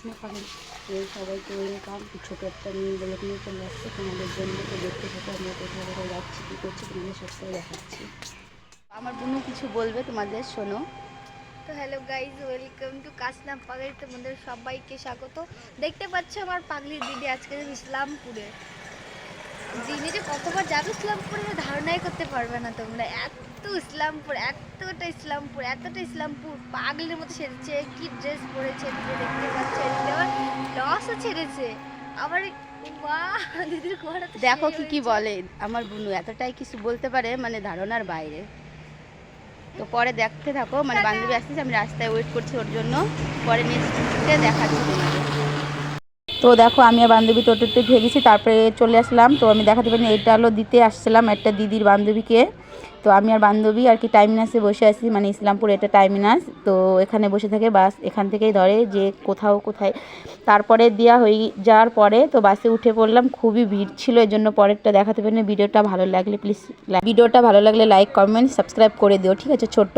কাশনা পানি সবাইকে ওয়েলকাম। ছোটো একটা নিয়ে ব্লগ নিয়ে চলে আসছে তোমাদের জন্য। তো দেখতে থাকো আমরা কোথাও কোথাও যাচ্ছি, কী করছি তোমাদের সবসময় দেখাচ্ছি। আমার বোনও কিছু বলবে তোমাদের, শোনো। তো হ্যালো গাইজ, ওয়েলকাম টু কাশনা পাগলি। তোমাদের সবাইকে স্বাগত। দেখতে পাচ্ছ আমার পাগলি দিদি আজকে ইসলামপুরে। যিনি যে কতবার যাবে ইসলামপুরে ধারণাই করতে পারবে না তোমরা। এতটা ইসলামপুর পাগলির মতো সেরেছে। কি ড্রেস পরেছে এদিকে দেখতে পাচ্ছ, এদিকে আবার লসও ছেড়েছে। আবার দিদির ঘোড়া দেখো কি বলে আমার বোনু, এতটাই কিছু বলতে পারে মানে ধারণার বাইরে। তো পরে দেখতে থাকো, মানে বান্ধবী আসতেছে, আমি রাস্তায় ওয়েট করছি ওর জন্য। পরে নেক্সটে দেখাচ্ছি তোমাদের। তো দেখো আমি আর বান্ধবী টোটোতে উঠে গেছি, তারপরে চলে আসলাম। তো আমি দেখাতে পারিনি, এটা হলো দিতে আসছিলাম একটা দিদির বান্ধবীকে। তো আমি আর বান্ধবী আর কি টার্মিনাসে বসে আছি, মানে ইসলামপুর এটা টার্মিনাস। তো এখানে বসে থাকে বাস, এখান থেকেই ধরে যে কোথায়। তারপরে দেওয়া হয়ে যাওয়ার পরে তো বাসে উঠে পড়লাম। খুবই ভিড় ছিল, এর জন্য পরেরটা দেখাতে পারিনি। ভিডিওটা ভালো লাগলে প্লিজ, ভিডিওটা ভালো লাগলে লাইক কমেন্ট সাবস্ক্রাইব করে দিও, ঠিক আছে। ছোট্ট